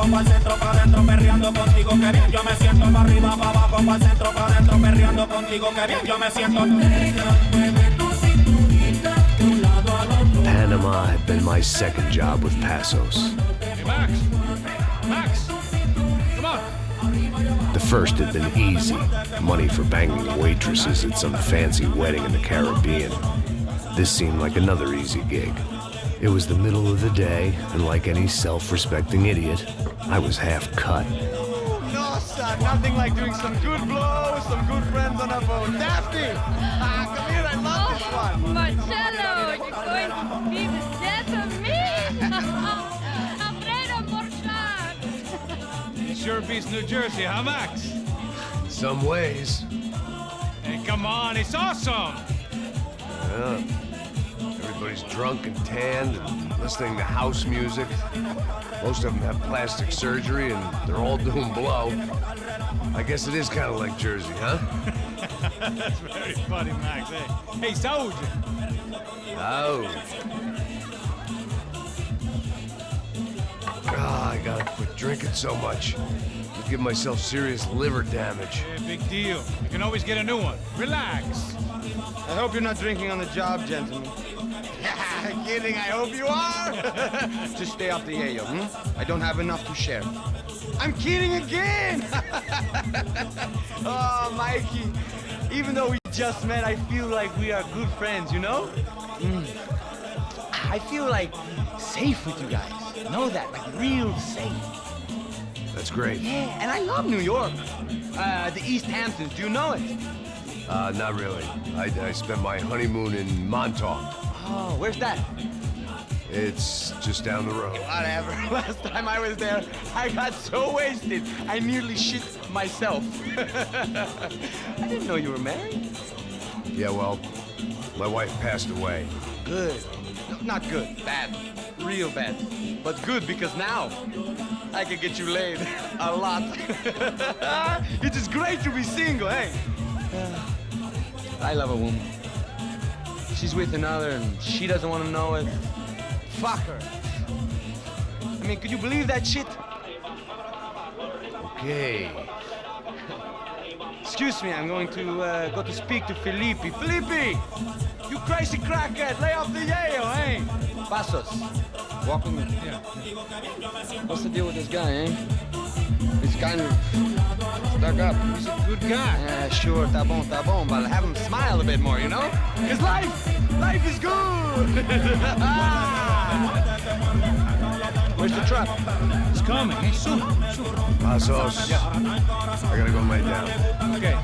abajo, pa'l centro, pa' adentro, perreando contigo, que bien yo me siento. Pa' arriba, pa' abajo, pa'l centro, pa' adentro, perreando contigo, que bien yo me siento. Panama had been my second job with Passos. Hey, Max! Max! Come on! The first had been easy, money for banging waitresses at some fancy wedding in the Caribbean. This seemed like another easy gig. It was the middle of the day, and like any self-respecting idiot, I was half cut. No, son, nothing like doing some good blows, some good friends on a boat. Daphne! Come here, I love this one. Marcello, you're going to be the death of me! Alfredo Morchan! Sure beats New Jersey, huh, Max? Some ways. Hey, come on, it's awesome! Yeah. Everybody's drunk and tanned and listening to house music. Most of them have plastic surgery and they're all doing blow. I guess it is kind of like Jersey, huh? That's very funny, Max. Hey, Saúde! Oh. I gotta quit drinking so much. I'll give myself serious liver damage. Yeah, big deal. You can always get a new one. Relax. I hope you're not drinking on the job, gentlemen. Kidding, I hope you are. Just stay off the yayo, I don't have enough to share. I'm kidding again! Oh, Mikey, even though we just met, I feel like we are good friends, you know? I feel like safe with you guys. Know that, like real safe. That's great. Yeah, and I love New York. The East Hamptons, do you know it? Not really. I spent my honeymoon in Montauk. Oh, where's that? It's just down the road. Whatever. Last time I was there, I got so wasted, I nearly shit myself. I didn't know you were married. Yeah, well, my wife passed away. Good. No, not good. Bad. Real bad. But good because now I can get you laid a lot. It is great to be single, hey? I love a woman. She's with another and she doesn't want to know it. Fuck her. I mean, could you believe that shit? Okay. Excuse me, I'm going to go to speak to Felipe. Felipe! You crazy crackhead, lay off the yayo, eh? Passos, walk with me. Yeah. What's the deal with this guy, eh? He's kind of stuck up. He's a good guy. Yeah, sure, tá bom, but have him smile a bit more, you know? Because life is good! Where's the truck? It's coming. Hey, soon. Passos. Yeah. I gotta go lay down. Okay.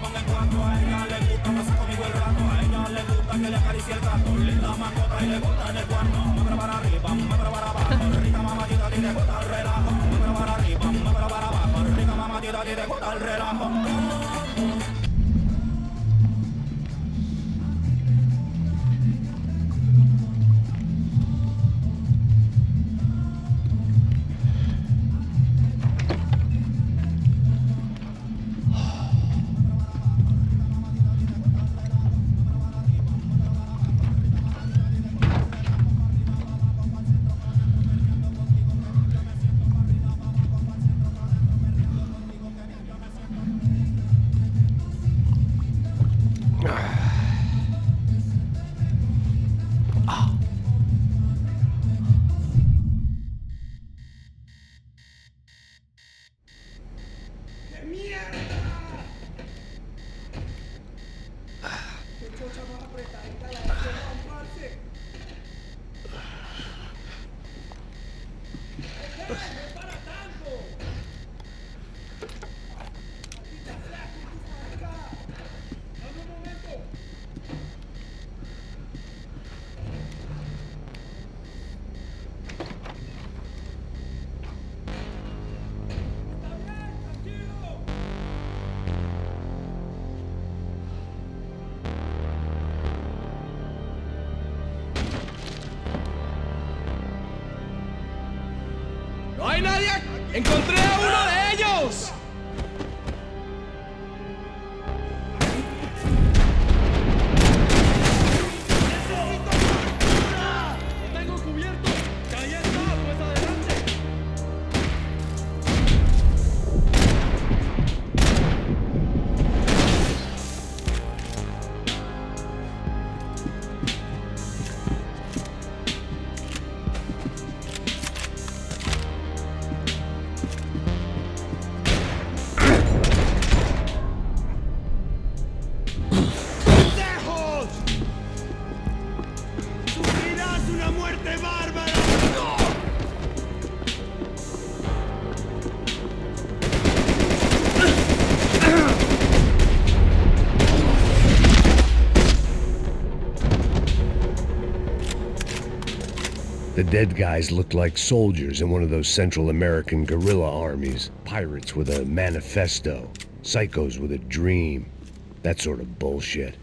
¡No hay nadie! ¡Encontré a uno de ellos! ¡Lo tengo cubierto! ¡Que ahí está! ¡Pues adelante! dead guys looked like soldiers in one of those Central American guerrilla armies. Pirates with a manifesto. Psychos with a dream. That sort of bullshit.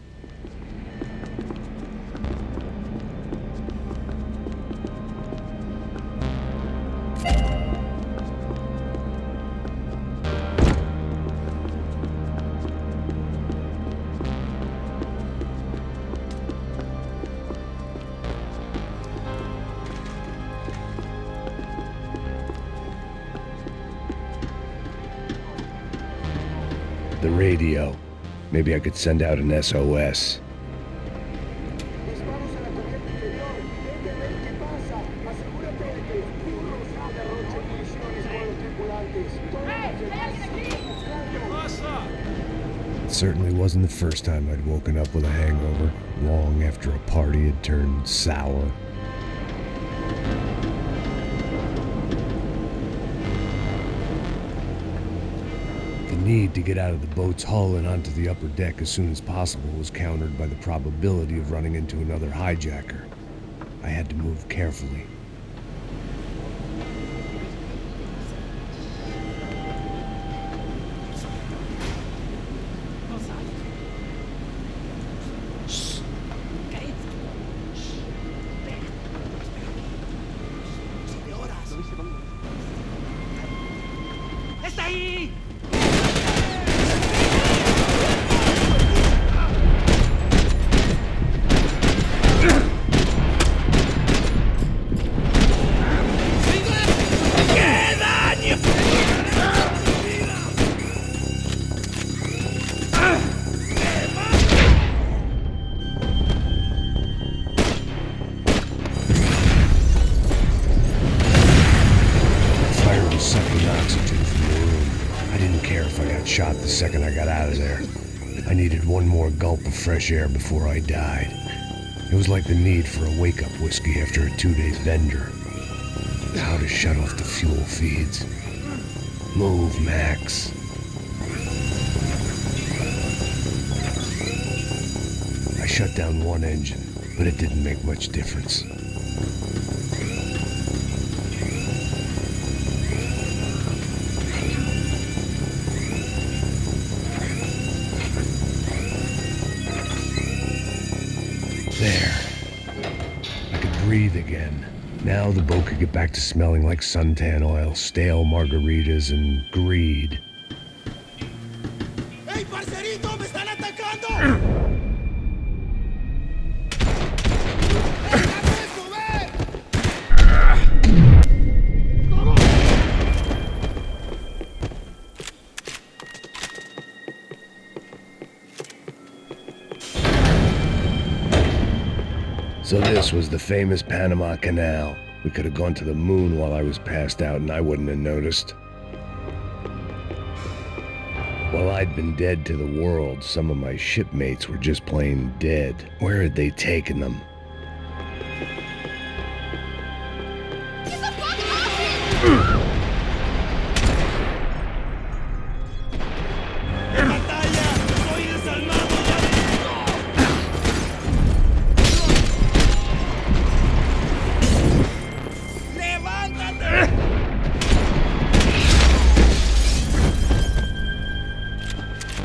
The radio. Maybe I could send out an SOS. It certainly wasn't the first time I'd woken up with a hangover, long after a party had turned sour. The need to get out of the boat's hull and onto the upper deck as soon as possible was countered by the probability of running into another hijacker. I had to move carefully. Shot the second I got out of there. I needed one more gulp of fresh air before I died. It was like the need for a wake-up whiskey after a 2-day bender. How to shut off the fuel feeds. Move, Max. I shut down one engine, but it didn't make much difference. There. I could breathe again. Now the boat could get back to smelling like suntan oil, stale margaritas, and greed. ¡Hey, parcerito! ¡Me están atacando! So this was the famous Panama Canal. We could have gone to the moon while I was passed out and I wouldn't have noticed. While I'd been dead to the world, some of my shipmates were just plain dead. Where had they taken them? Get the fuck off me!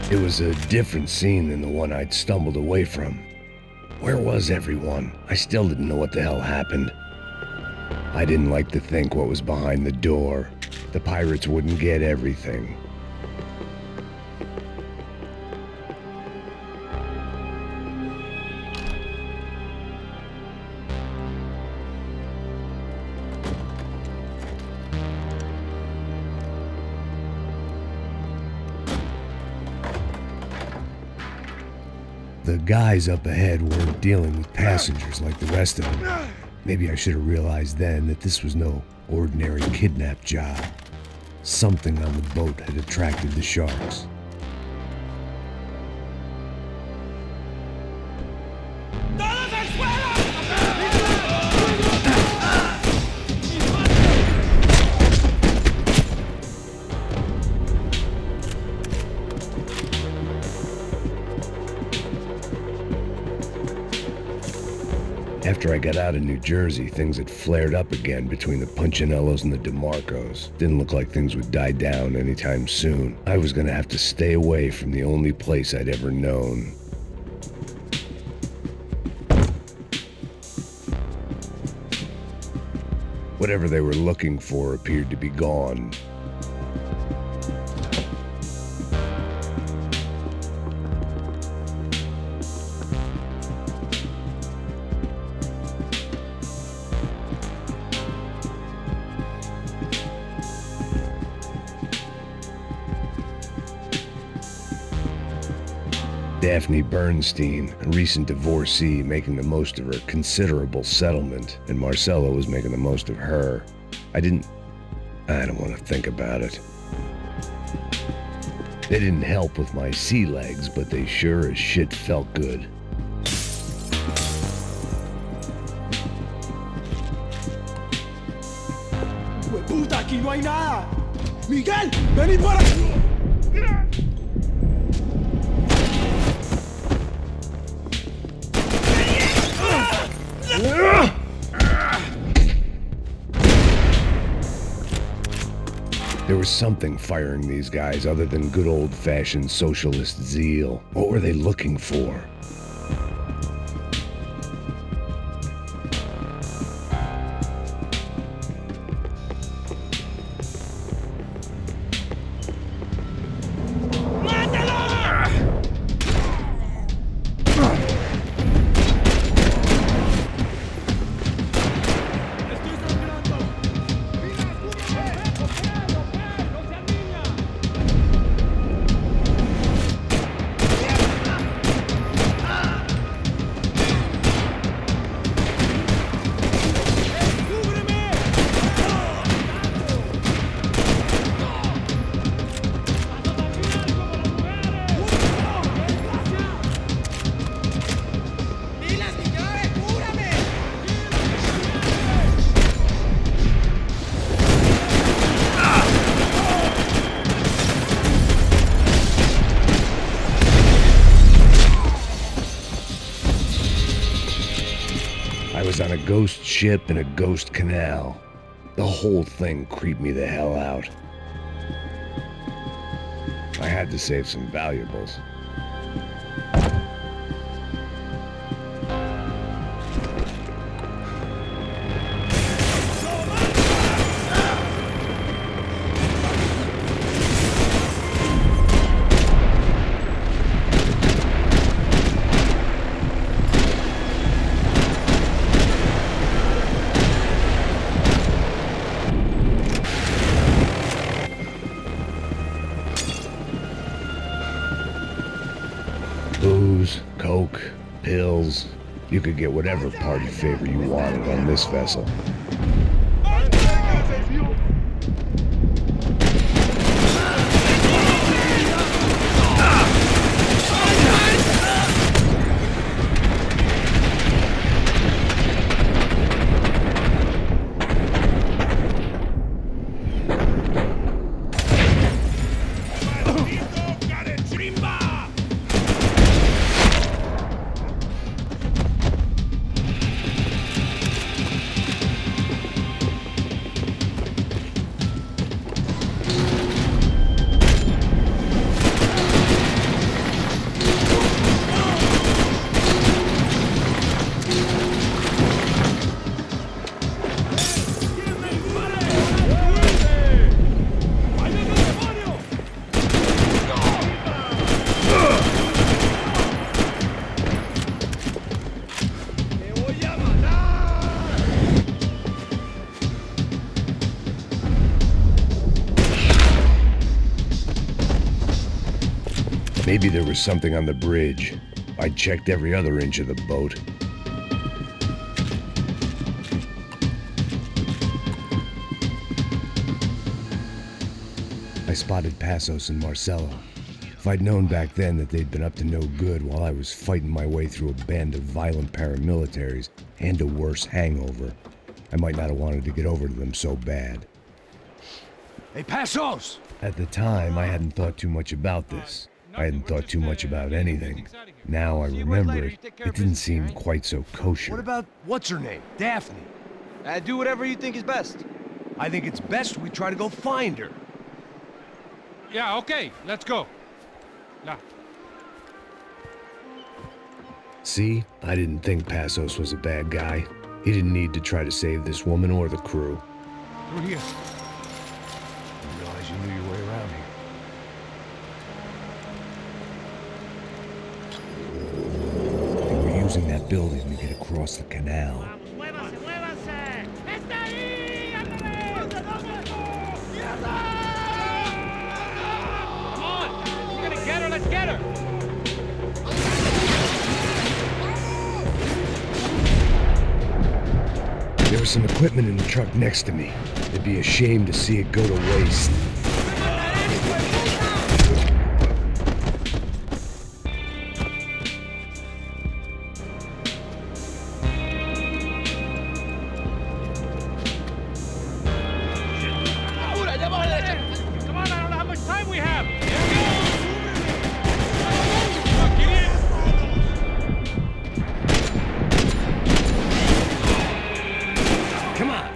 It was a different scene than the one I'd stumbled away from. Where was everyone? I still didn't know what the hell happened. I didn't like to think what was behind the door. The pirates wouldn't get everything. The guys up ahead weren't dealing with passengers like the rest of them. Maybe I should have realized then that this was no ordinary kidnap job. Something on the boat had attracted the sharks. After I got out of New Jersey, things had flared up again between the Punchinellos and the DeMarcos. Didn't look like things would die down anytime soon. I was gonna have to stay away from the only place I'd ever known. Whatever they were looking for appeared to be gone. Daphne Bernstein, a recent divorcee, making the most of her considerable settlement, and Marcella was making the most of her. I don't want to think about it. They didn't help with my sea legs, but they sure as shit felt good. ¡Puta, aquí no hay nada! ¡Miguel, vení para aquí! There was something firing these guys other than good old-fashioned socialist zeal. What were they looking for? I was on a ghost ship in a ghost canal. The whole thing creeped me the hell out. I had to save some valuables. Booze, coke, pills. You could get whatever party favor you wanted on this vessel. Maybe there was something on the bridge. I checked every other inch of the boat. I spotted Passos and Marcella. If I'd known back then that they'd been up to no good while I was fighting my way through a band of violent paramilitaries and a worse hangover, I might not have wanted to get over to them so bad. Hey, Passos! At the time, I hadn't thought too much about this. I hadn't thought too much about anything. Now I remember it didn't seem quite so kosher. What about what's-her-name? Daphne. Do whatever you think is best. I think it's best we try to go find her. Yeah, okay, let's go. Now. See, I didn't think Passos was a bad guy. He didn't need to try to save this woman or the crew. Through here. I didn't realize you knew your way around here. They were using that building to get across the canal. ¡Muévanse, muévanse! ¡Está ahí! Come on! We're gonna get her, let's get her! There was some equipment in the truck next to me. It'd be a shame to see it go to waste. Come on, I don't know how much time we have! Come on!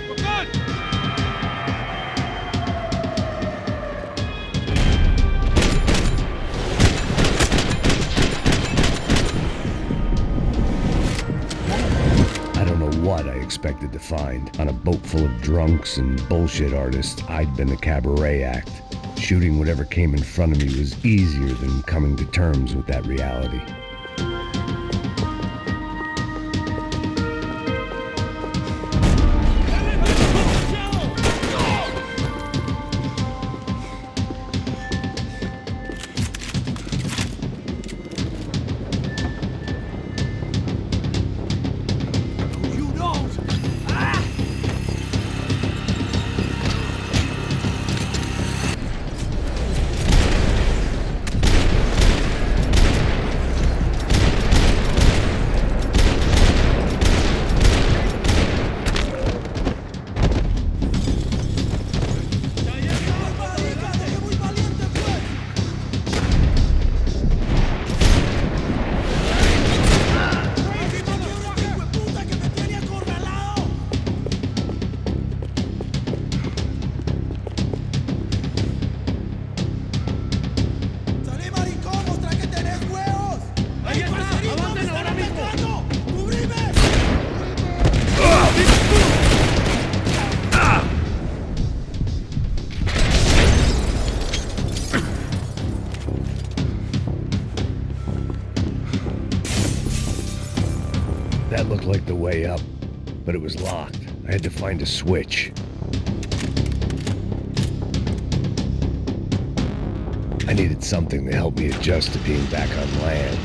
We're good! I don't know what I expected to find. On a boat full of drunks and bullshit artists, I'd been a cabaret act. Shooting whatever came in front of me was easier than coming to terms with that reality. You don't! That looked like the way up, but it was locked. I had to find a switch. I needed something to help me adjust to being back on land.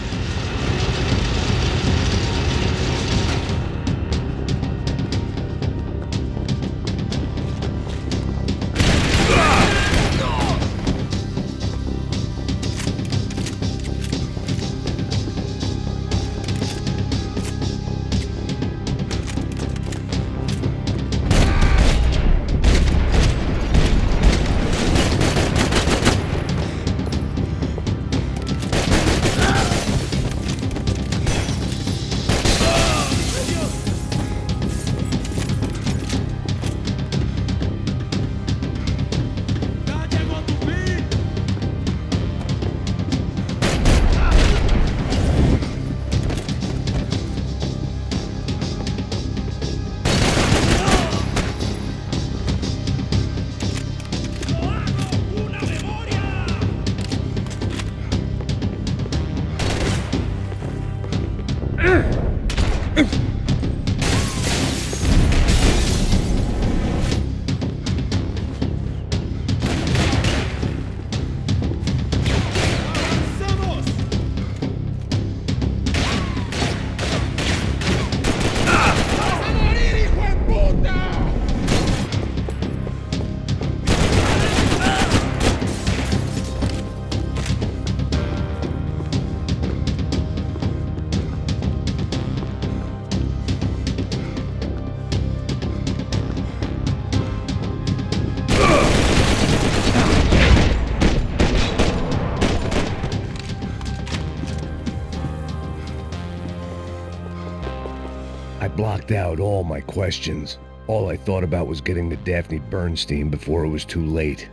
blocked out all my questions. All I thought about was getting to Daphne Bernstein before it was too late.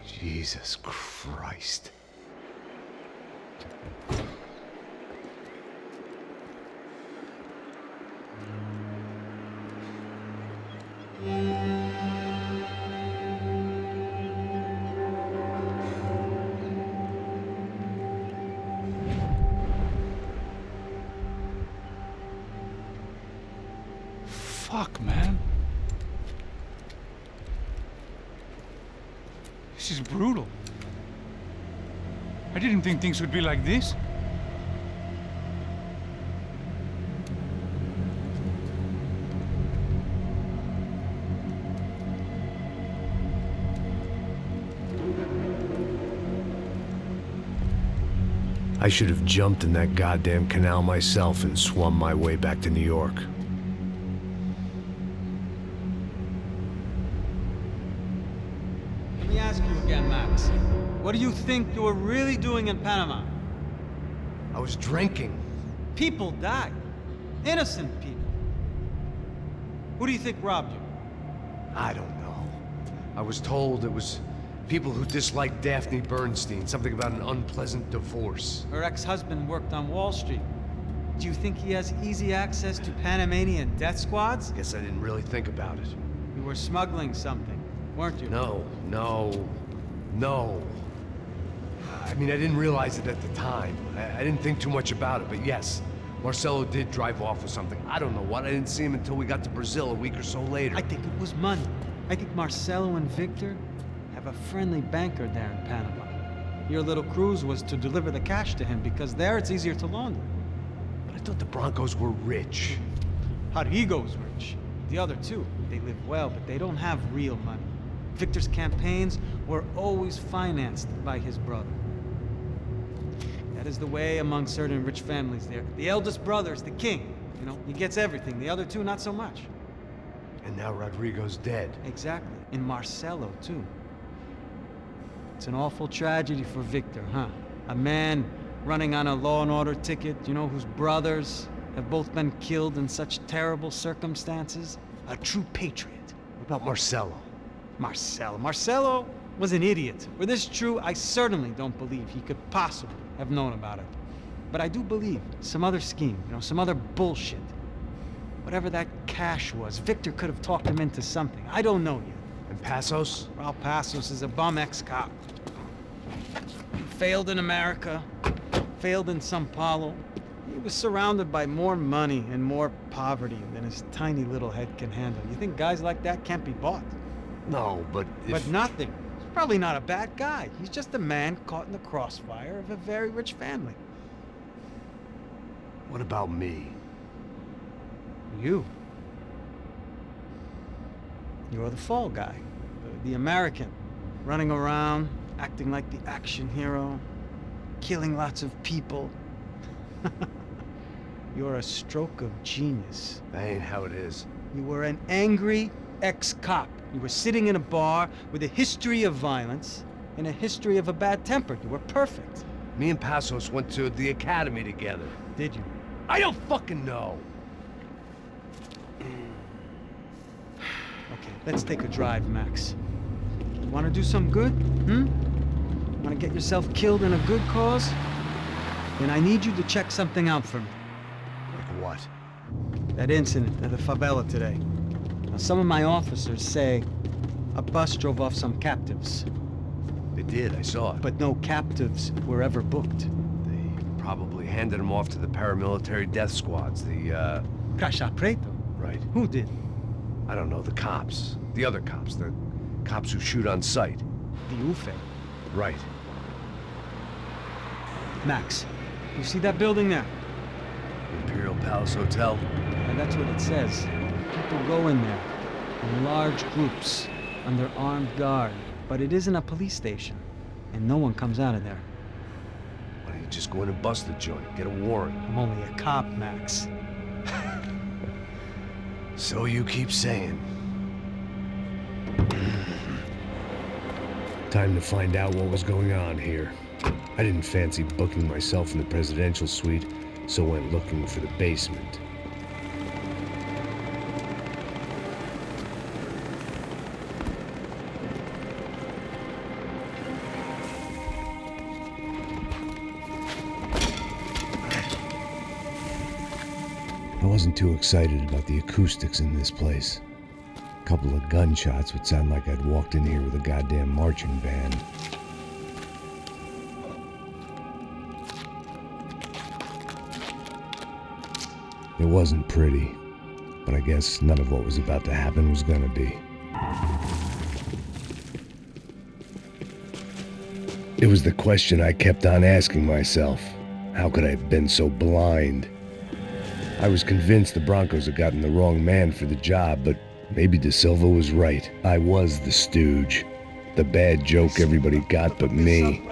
Jesus Christ. Fuck, man. This is brutal. I didn't think things would be like this. I should have jumped in that goddamn canal myself and swum my way back to New York. Let me ask you again, Max. What do you think you were really doing in Panama? I was drinking. People died. Innocent people. Who do you think robbed you? I don't know. I was told it was people who disliked Daphne Bernstein, something about an unpleasant divorce. Her ex-husband worked on Wall Street. Do you think he has easy access to Panamanian death squads? Guess I didn't really think about it. You were smuggling something, weren't you? No. I mean, I didn't realize it at the time. I didn't think too much about it, but yes, Marcelo did drive off with something. I don't know what. I didn't see him until we got to Brazil a week or so later. I think it was money. I think Marcelo and Victor have a friendly banker there in Panama. Your little cruise was to deliver the cash to him because there it's easier to launder. But I thought the Broncos were rich. Rodrigo's rich. The other two, they live well, but they don't have real money. Victor's campaigns were always financed by his brother. That is the way among certain rich families there. The eldest brother is the king. You know, he gets everything. The other two, not so much. And now Rodrigo's dead. Exactly. And Marcelo, too. It's an awful tragedy for Victor, huh? A man running on a law and order ticket, you know, whose brothers have both been killed in such terrible circumstances. A true patriot. What about Marcelo? Marcelo was an idiot. Were this true, I certainly don't believe he could possibly have known about it. But I do believe some other scheme, you know, some other bullshit. Whatever that cash was, Victor could have talked him into something. I don't know yet. And Passos? Well, Passos is a bum ex-cop. He failed in America, failed in São Paulo. He was surrounded by more money and more poverty than his tiny little head can handle. You think guys like that can't be bought? No, but if... But nothing. He's probably not a bad guy. He's just a man caught in the crossfire of a very rich family. What about me? You. You're the fall guy. The American. Running around, acting like the action hero. Killing lots of people. You're a stroke of genius. That ain't how it is. You were an angry ex-cop. You were sitting in a bar with a history of violence and a history of a bad temper. You were perfect. Me and Passos went to the academy together. Did you? I don't fucking know. Okay, let's take a drive, Max. You want to do some good? Want to get yourself killed in a good cause? Then I need you to check something out for me. Like what? That incident at the favela today. Now, some of my officers say a bus drove off some captives. They did, I saw it. But no captives were ever booked. They probably handed them off to the paramilitary death squads, the, Caixa Preto? Right. Who did? I don't know, the cops. The other cops, the cops who shoot on sight. The UFE. Right. Max, you see that building there? Imperial Palace Hotel? And that's what it says. People go in there in large groups under armed guard. But it isn't a police station, and no one comes out of there. Why don't you just go in and bust the joint, get a warrant? I'm only a cop, Max. So you keep saying. Time to find out what was going on here. I didn't fancy booking myself in the presidential suite, so went looking for the basement. I wasn't too excited about the acoustics in this place. A couple of gunshots would sound like I'd walked in here with a goddamn marching band. It wasn't pretty, but I guess none of what was about to happen was gonna be. It was the question I kept on asking myself. How could I have been so blind? I was convinced the Broncos had gotten the wrong man for the job, but maybe De Silva was right. I was the stooge. The bad joke everybody got but me.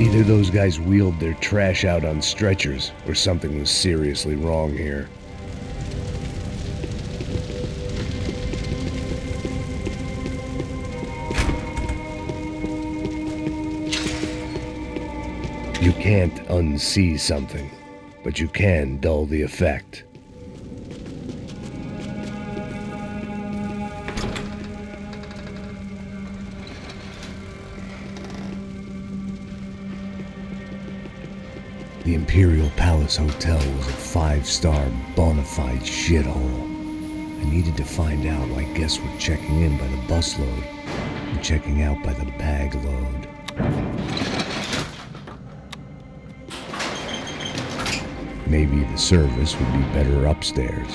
Either those guys wheeled their trash out on stretchers, or something was seriously wrong here. You can't unsee something, but you can dull the effect. The Imperial Palace Hotel was a 5-star bona fide shithole. I needed to find out why guests were checking in by the busload and checking out by the bag load. Maybe the service would be better upstairs.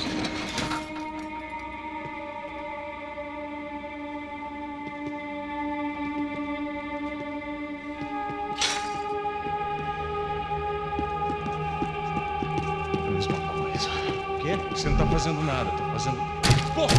Quê? Você não tá fazendo nada, tô fazendo... Porra!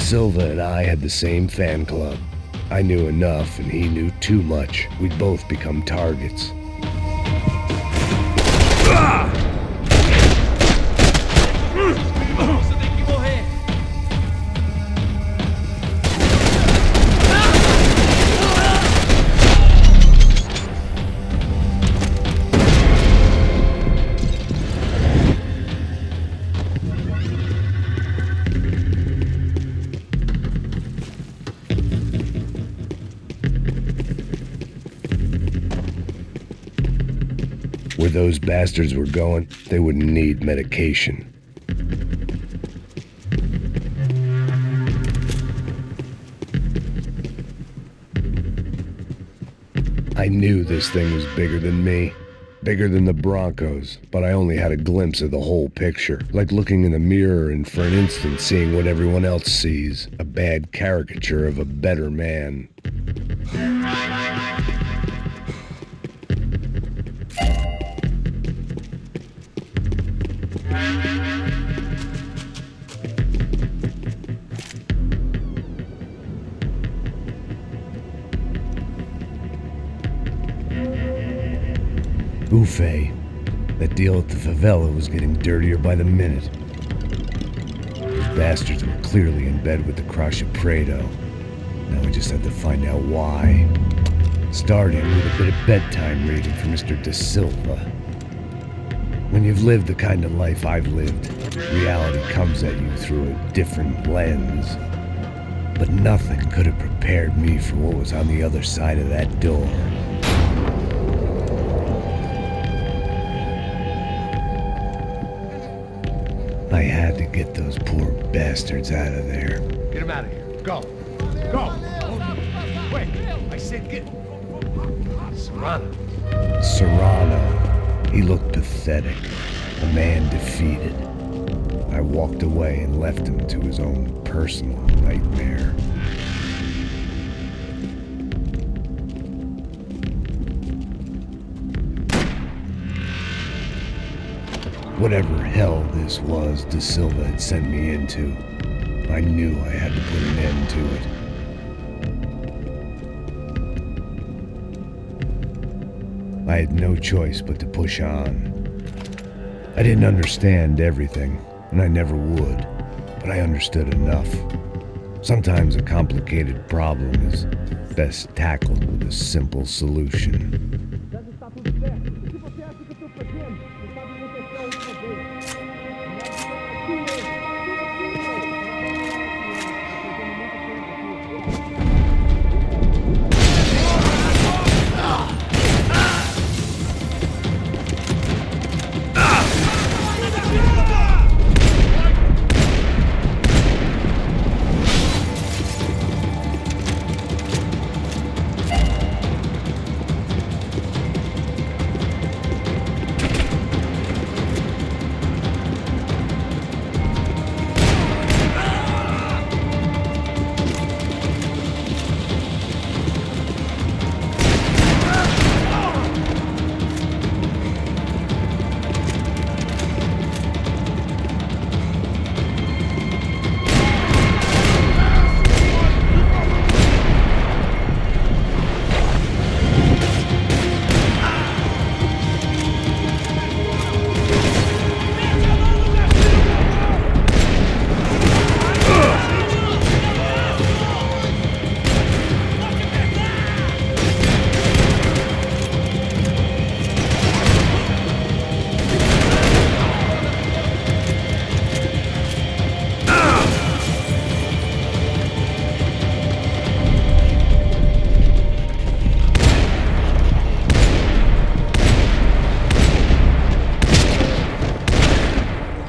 Silva and I had the same fan club. I knew enough and he knew too much. We'd both become targets. Where those bastards were going, they wouldn't need medication. I knew this thing was bigger than me, bigger than the Broncos, but I only had a glimpse of the whole picture, like looking in the mirror and for an instant seeing what everyone else sees, a bad caricature of a better man. Buffet. That deal at the favela was getting dirtier by the minute. Those bastards were clearly in bed with the Crusher Prado. Now we just had to find out why. Starting with a bit of bedtime reading for Mr. De Silva. When you've lived the kind of life I've lived, reality comes at you through a different lens. But nothing could have prepared me for what was on the other side of that door. I had to get those poor bastards out of there. Get him out of here. Go. Go. Wait. I said get... Serrano. Serrano. He looked pathetic. A man defeated. I walked away and left him to his own personal nightmare. Whatever hell this was De Silva had sent me into, I knew I had to put an end to it. I had no choice but to push on. I didn't understand everything, and I never would, but I understood enough. Sometimes a complicated problem is best tackled with a simple solution.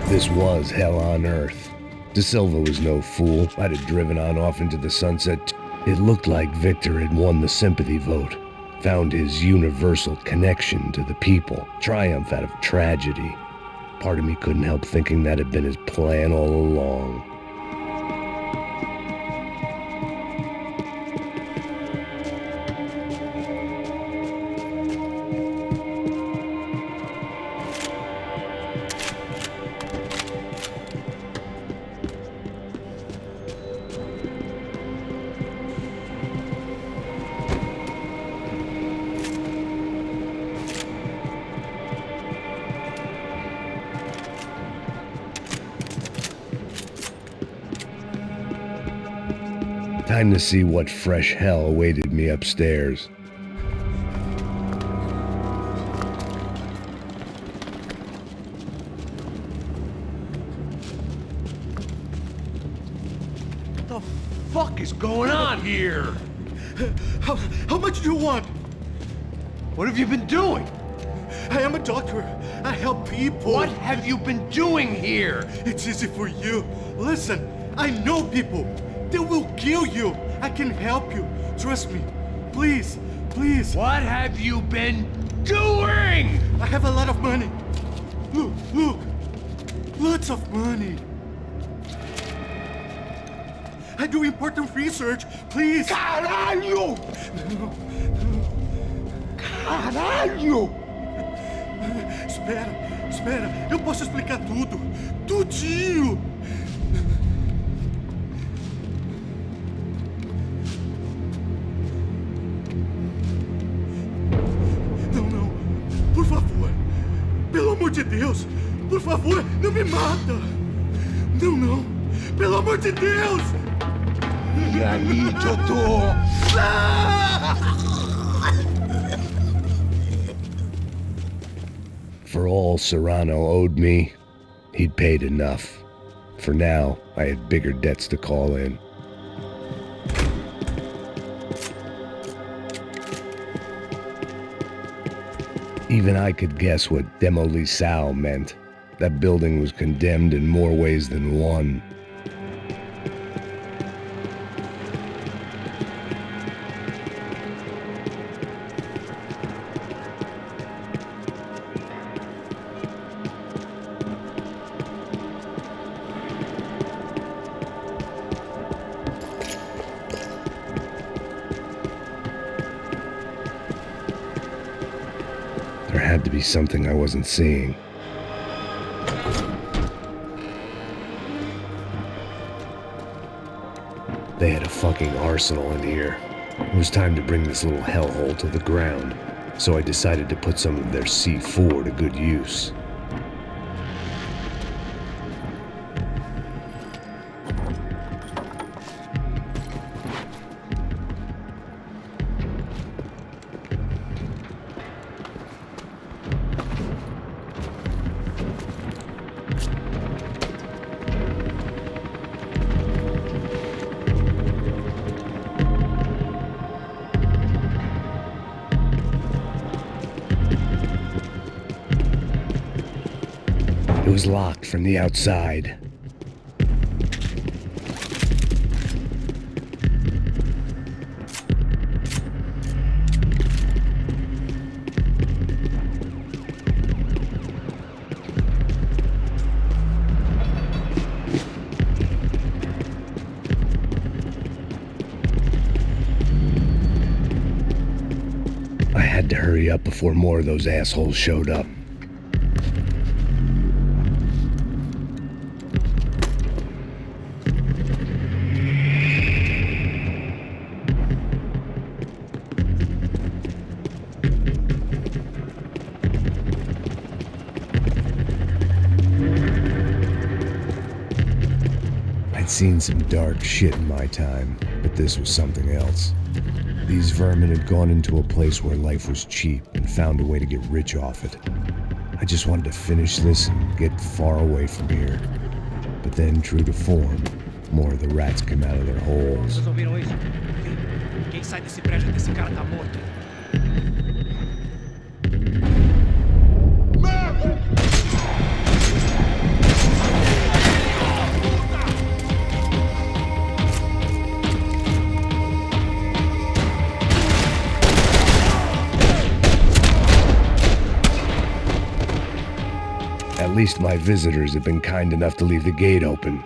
This was hell on earth. De Silva was no fool. I'd have driven on off into the sunset. It looked like Victor had won the sympathy vote, found his universal connection to the people, triumph out of tragedy. Part of me couldn't help thinking that had been his plan all along. Time to see what fresh hell awaited me upstairs. What the fuck is going on here? How much do you want? What have you been doing? I am a doctor. I help people. What have you been doing here? It's easy for you. Listen, I know people. They will kill you. I can help you. Trust me. Please, please. What have you been doing? I have a lot of money. Look, look. Lots of money. I do important research. Please. Caralho! Caralho! Espera, espera. Eu posso explicar tudo. Tudinho. Não. Por favor. Pelo amor de Deus. Por favor, não me mata. Não. Pelo amor de Deus. E aí, doutor? For all Serrano owed me, he'd paid enough. For now, I had bigger debts to call in. Even I could guess what demolissao meant. That building was condemned in more ways than one. There had to be something I wasn't seeing. They had a fucking arsenal in here. It was time to bring this little hellhole to the ground, so I decided to put some of their C4 to good use. It was locked from the outside. I had to hurry up before more of those assholes showed up. I'd seen some dark shit in my time, but this was something else. These vermin had gone into a place where life was cheap and found a way to get rich off it. I just wanted to finish this and get far away from here. But then, true to form, more of the rats came out of their holes. Vocês ouviram isso? Quem sai desse prédio desse cara tá morto. At least my visitors had been kind enough to leave the gate open.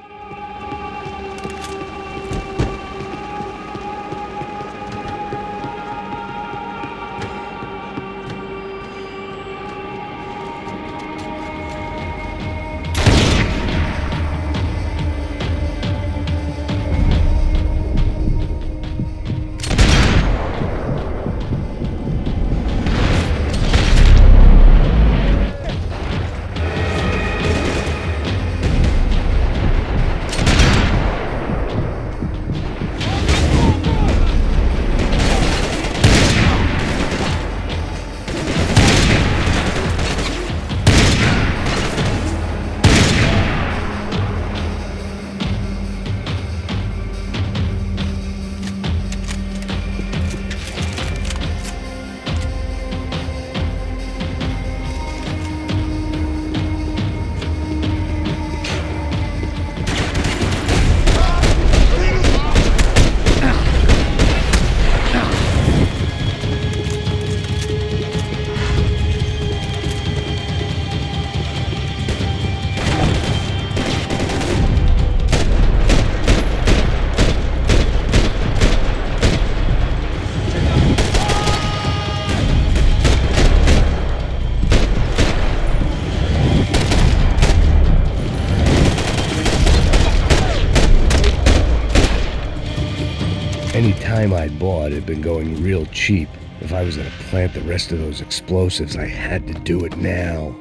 Any time I'd bought had been going real cheap. If I was gonna plant the rest of those explosives, I had to do it now.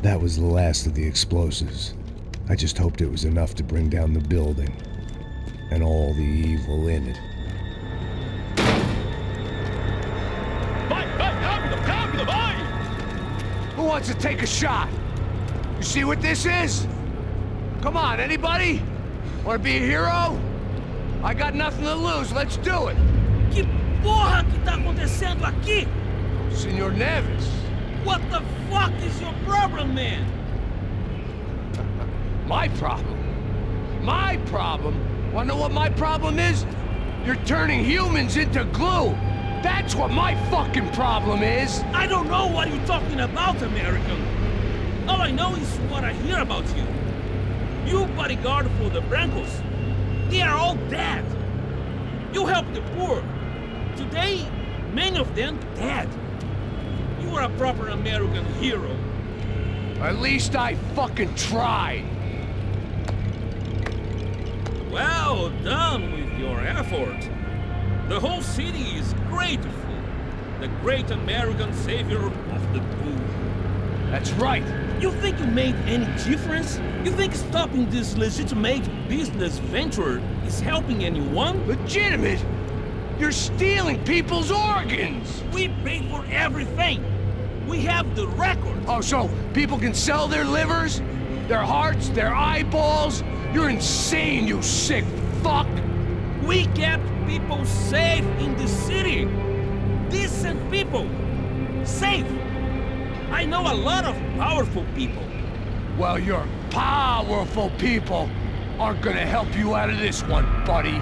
That was the last of the explosives. I just hoped it was enough to bring down the building and all the evil in it. Who wants to take a shot? You see what this is? Come on, anybody? Want to be a hero? I got nothing to lose, let's do it! Que porra que tá acontecendo aqui? Senor Neves. What the fuck is your problem, man? My problem? My problem? Wanna know what my problem is? You're turning humans into glue! That's what my fucking problem is! I don't know what you're talking about, American. All I know is what I hear about you. You bodyguard for the Brancos. They are all dead. You help the poor. Today, many of them dead. You are a proper American hero. At least I fucking tried. Well done with your effort. The whole city is grateful. The great American savior of the poor. That's right. You think you made any difference? You think stopping this legitimate business venture is helping anyone? Legitimate? You're stealing people's organs! We paid for everything. We have the record. Oh, so people can sell their livers? Their hearts? Their eyeballs? You're insane, you sick fuck! We kept people safe in the city. Decent people. Safe. I know a lot of powerful people. Well, your powerful people aren't gonna help you out of this one, buddy.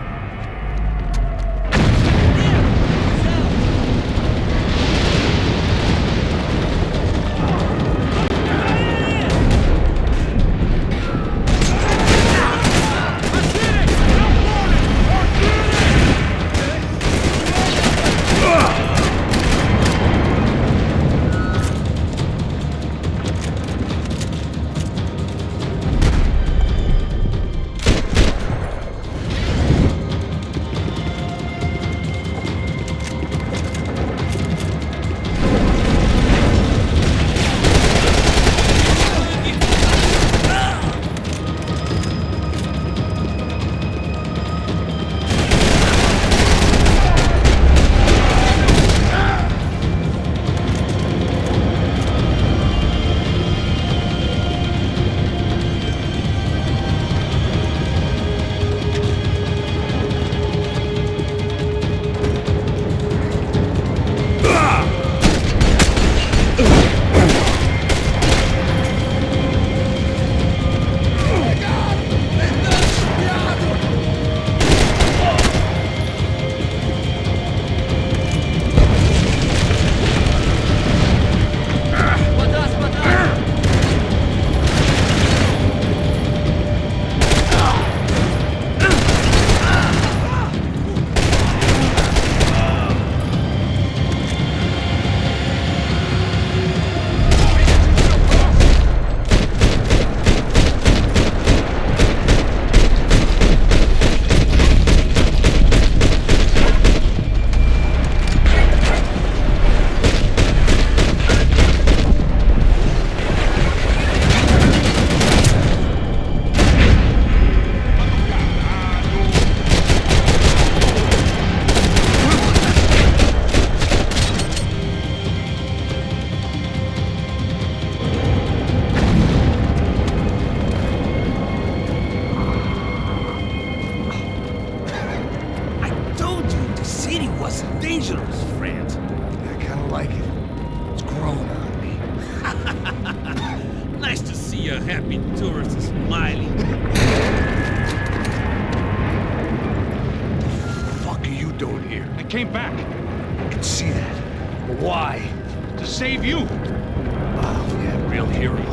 came back. I can see that. But why? To save you. Oh, yeah, real hero.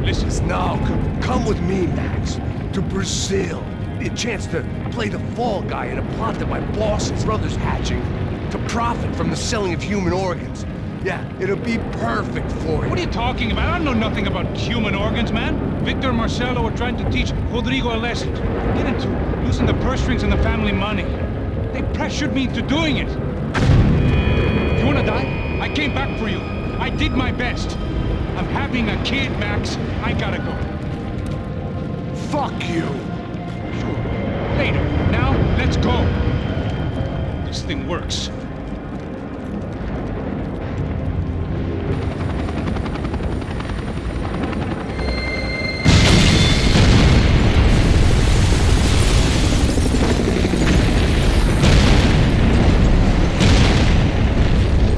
Listen. No, come with me, Max. To Brazil. Be a chance to play the fall guy in a plot that my boss and brother's hatching to profit from the selling of human organs. Yeah, it'll be perfect for you. What are you talking about? I know nothing about human organs, man. Victor and Marcelo are trying to teach Rodrigo a lesson. Get into losing the purse strings and the family money. They pressured me into doing it. You wanna die? I came back for you. I did my best. I'm having a kid, Max. I gotta go. Fuck you. Sure. Later. Now, let's go. This thing works.